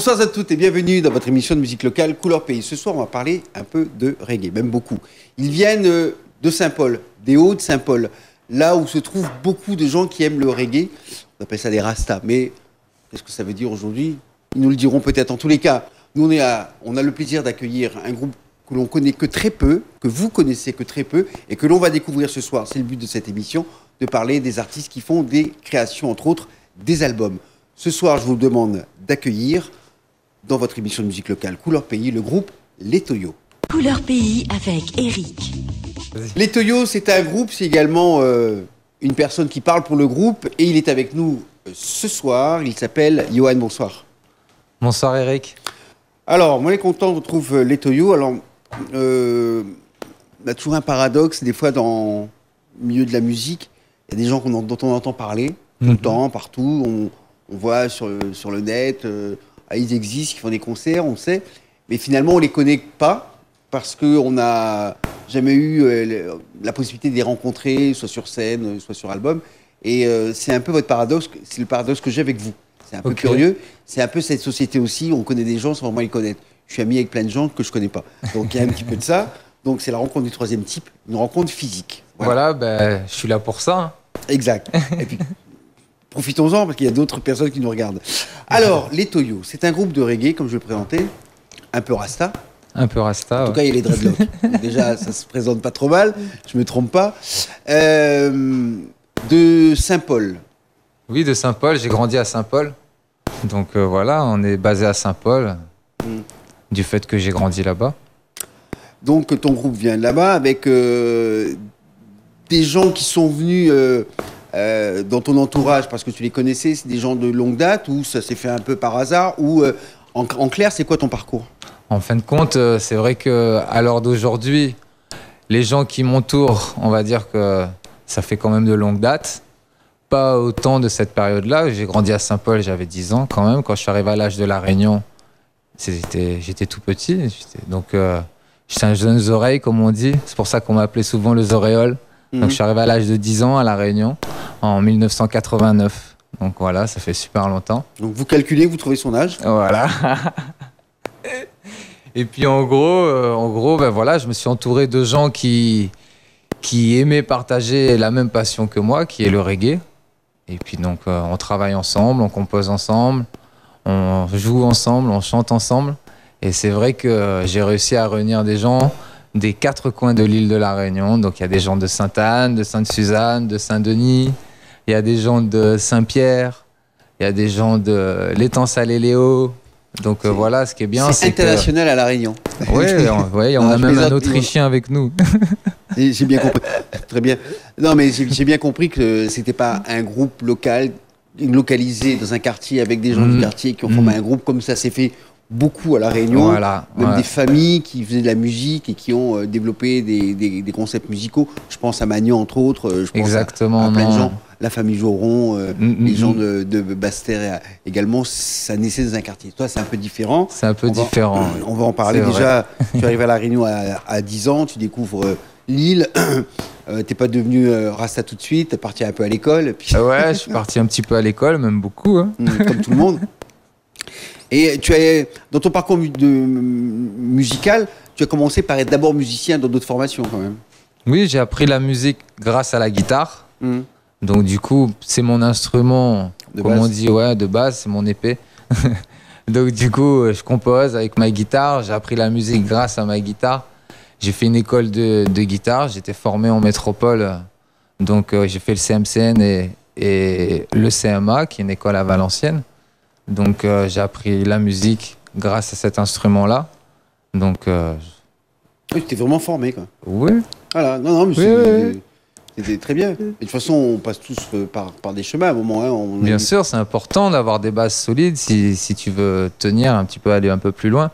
Bonsoir à toutes et bienvenue dans votre émission de musique locale Couleur Pays. Ce soir, on va parler un peu de reggae, même beaucoup. Ils viennent de Saint-Paul, des Hauts-de-Saint-Paul, là où se trouvent beaucoup de gens qui aiment le reggae. On appelle ça des rastas, mais qu'est-ce que ça veut dire aujourd'hui? Ils nous le diront peut-être. En tous les cas, nous, on a le plaisir d'accueillir un groupe que l'on connaît que très peu, que vous connaissez que très peu, et que l'on va découvrir ce soir. C'est le but de cette émission, de parler des artistes qui font des créations, entre autres, des albums. Ce soir, je vous demande d'accueillir, dans votre émission de musique locale Couleur Pays, le groupe Les Toyos. Couleur Pays avec Eric. Les Toyos, c'est un groupe, c'est également une personne qui parle pour le groupe, et il est avec nous ce soir. Il s'appelle Johan. Bonsoir. Bonsoir Eric. Alors, moi, je suis content de retrouver Les Toyos. Alors, on a toujours un paradoxe, des fois, dans le milieu de la musique. Il y a des gens dont on entend parler, tout le temps, partout. On voit sur le net, ils existent, ils font des concerts, on sait. Mais finalement, on ne les connaît pas parce qu'on n'a jamais eu la possibilité de les rencontrer, soit sur scène, soit sur album. Et c'est un peu votre paradoxe, c'est le paradoxe que j'ai avec vous. C'est un peu curieux. C'est un peu cette société aussi, on connaît des gens sans vraiment les connaître. Je suis ami avec plein de gens que je ne connais pas. Donc il y a un petit peu de ça. Donc c'est la rencontre du troisième type, une rencontre physique. Voilà, ben, je suis là pour ça. Exact. Et puis, profitons-en parce qu'il y a d'autres personnes qui nous regardent. Alors, Les Toyos, c'est un groupe de reggae, comme je le présentais, un peu rasta. Un peu rasta. En tout cas, il y a les dreadlocks. Donc déjà, ça se présente pas trop mal, je me trompe pas. De Saint-Paul. Oui, de Saint-Paul. J'ai grandi à Saint-Paul. Donc voilà, on est basé à Saint-Paul, du fait que j'ai grandi là-bas. Donc ton groupe vient de là-bas avec des gens qui sont venus dans ton entourage parce que tu les connaissais, c'est des gens de longue date ou ça s'est fait un peu par hasard ou en clair, c'est quoi ton parcours? En fin de compte, c'est vrai qu'à l'heure d'aujourd'hui, les gens qui m'entourent, on va dire que ça fait quand même de longue date. Pas autant de cette période-là. J'ai grandi à Saint-Paul, j'avais 10 ans quand même. Quand je suis arrivé à l'âge de La Réunion, j'étais tout petit. Donc j'étais un jeune oreille, comme on dit. C'est pour ça qu'on m'appelait souvent le Zoréole. Donc je suis arrivé à l'âge de 10 ans à La Réunion en 1989. Donc voilà, ça fait super longtemps. Donc vous calculez, vous trouvez son âge. Voilà. Et puis en gros, ben voilà, je me suis entouré de gens qui aimaient partager la même passion que moi, qui est le reggae. Et puis donc on travaille ensemble, on compose ensemble, on joue ensemble, on chante ensemble. Et c'est vrai que j'ai réussi à réunir des gens des 4 coins de l'île de La Réunion. Donc il y a des gens de Sainte-Anne, de Sainte-Suzanne, de Saint-Denis, il y a des gens de Saint-Pierre, il y a des gens de l'étang Salé-Léo. Donc voilà, ce qui est bien, c'est international à La Réunion. Oui, on a même un Autrichien avec nous. J'ai bien compris. Très bien. Non, mais j'ai bien compris que c'était pas un groupe local, localisé dans un quartier avec des gens du quartier qui ont formé un groupe comme ça s'est fait beaucoup à La Réunion. Voilà, même des familles qui faisaient de la musique et qui ont développé des concepts musicaux. Je pense à Magnan, entre autres. Je pense à plein de gens. La famille Joron, les gens de Basse-Terre également, ça naissait dans un quartier. Toi, c'est un peu différent. C'est un peu différent. On va en parler. Déjà, tu arrives à La Réunion à 10 ans, tu découvres l'île. T'es pas devenu rasta tout de suite, t'es parti un peu à l'école. Puis... Ouais, je suis parti un petit peu à l'école, même beaucoup. Hein. Comme tout le monde. Et dans ton parcours musical, tu as commencé par être d'abord musicien dans d'autres formations quand même. Oui, j'ai appris la musique grâce à la guitare. Donc du coup, c'est mon instrument, on dit, de base, c'est mon épée. Donc du coup, je compose avec ma guitare. J'ai appris la musique grâce à ma guitare. J'ai fait une école de guitare. J'étais formé en métropole. Donc j'ai fait le CMCN et le CMA, qui est une école à Valenciennes. Donc j'ai appris la musique grâce à cet instrument-là. Donc oui, tu es vraiment formé, quoi. Oui. Voilà, non, mais oui. C'était très bien. Et de toute façon, on passe tous par des chemins à un moment. Hein, bien sûr, c'est important d'avoir des bases solides si tu veux tenir un petit peu, aller un peu plus loin.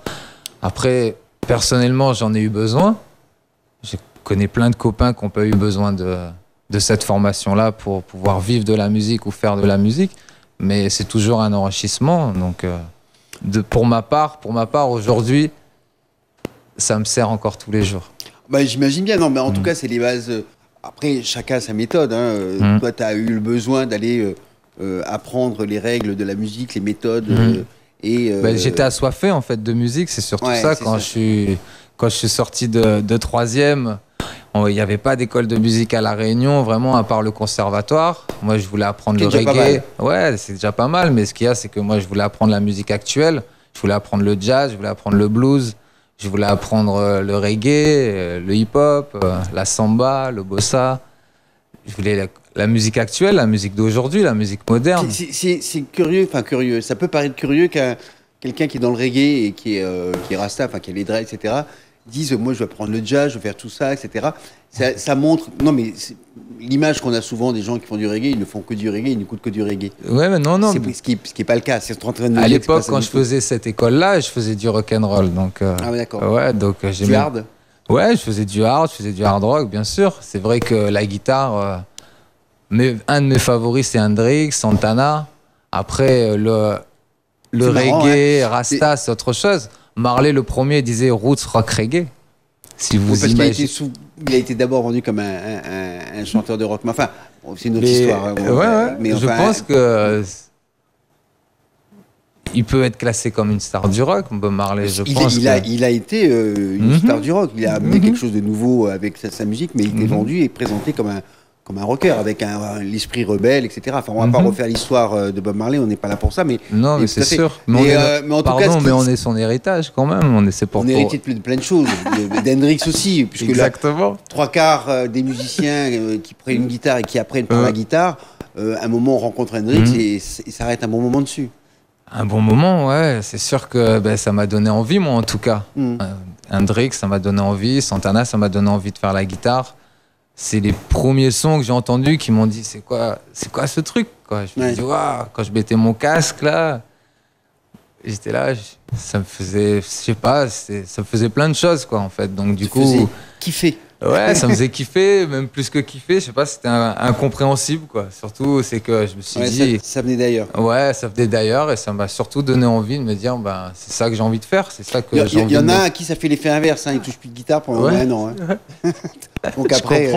Après, personnellement, j'en ai eu besoin. Je connais plein de copains qui n'ont pas eu besoin de cette formation-là pour pouvoir vivre de la musique ou faire de la musique. Mais c'est toujours un enrichissement. Donc, pour ma part, aujourd'hui, ça me sert encore tous les jours. Bah, j'imagine bien. Non, mais en tout cas, c'est les bases. Après, chacun a sa méthode. Toi, tu as eu le besoin d'aller apprendre les règles de la musique, les méthodes, Et J'étais assoiffé en fait de musique, c'est surtout Ouais, ça. c'est Quand je suis sorti de troisième, il n'y avait pas d'école de musique à La Réunion, vraiment, à part le conservatoire. Moi, je voulais apprendre le C'est déjà pas reggae. Ouais, c'est déjà pas mal, mais ce qu'il y a, c'est que moi, je voulais apprendre la musique actuelle. Je voulais apprendre le jazz, je voulais apprendre le blues, je voulais apprendre le reggae, le hip-hop, la samba, le bossa. Je voulais la musique actuelle, la musique d'aujourd'hui, la musique moderne. c'est curieux, enfin curieux. Ça peut paraître curieux qu'un quelqu'un qui est dans le reggae et qui est rasta, enfin qui a les dreads, etc., dise moi je vais prendre le jazz, je vais faire tout ça, etc. Ça montre. Non mais l'image qu'on a souvent des gens qui font du reggae, ils ne font que du reggae, ils n'écoutent que du reggae. Ouais, mais non. Ce qui est pas le cas. C'est en train de à l'époque, quand je faisais cette école-là, je faisais du rock'n'roll. Donc, ah ouais, d'accord. Ouais, donc Du hard. Ouais, je faisais du hard rock, bien sûr. C'est vrai que la guitare, un de mes favoris, c'est Hendrix, Santana. Après, le reggae, hein. Rasta, c'est autre chose. Marley, le premier, disait roots rock reggae. Si vous Parce imaginez. il a été d'abord vendu comme un chanteur de rock. Mais enfin, c'est une autre histoire. Hein, Ouais. Mais je pense que il peut être classé comme une star du rock, Bob Marley. Il a été une star du rock. Il a amené quelque chose de nouveau avec sa musique, mais il est vendu et présenté comme un rocker, avec l'esprit rebelle, etc. Enfin, on va pas refaire l'histoire de Bob Marley, on n'est pas là pour ça, mais... Non, mais c'est sûr. Mais on est son héritage quand même. On est hérité de plein de choses, d'Hendrix aussi, puisque exactement. Là, 3/4 des musiciens qui prennent une guitare et qui apprennent par la guitare, à un moment on rencontre Hendrix et s'arrête un bon moment dessus. Un bon moment, ouais. C'est sûr que ça m'a donné envie, moi, en tout cas. Hendrix, ça m'a donné envie. Santana, ça m'a donné envie de faire la guitare. C'est les premiers sons que j'ai entendus qui m'ont dit c'est quoi ce truc quoi. Je me dis waouh, quand je mettais mon casque là, j'étais là, ça me faisait, je sais pas, ça me faisait plein de choses quoi en fait. Donc du coup, kiffer. Ouais, ça me faisait kiffer, même plus que kiffer, je sais pas, c'était incompréhensible quoi. Surtout c'est que je me suis dit ça venait d'ailleurs. Ouais, ça venait d'ailleurs et ça m'a surtout donné envie de me dire c'est ça que j'ai envie de faire, c'est ça que j'ai envie. Il y en a à qui ça fait l'effet inverse, hein, il touche plus de guitare pendant un an. Hein. Donc après,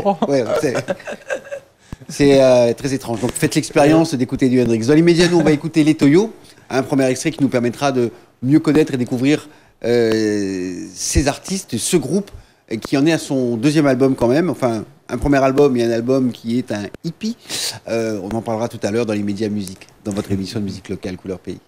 c'est très étrange. Donc faites l'expérience d'écouter du Hendrix. Dans l'immédiat, nous on va écouter Les Toyo, un premier extrait qui nous permettra de mieux connaître et découvrir ces artistes, ce groupe qui en est à son deuxième album quand même. Enfin, un premier album et un album qui est un hippie. On en parlera tout à l'heure dans les médias musique, dans votre émission de musique locale Couleur Pays.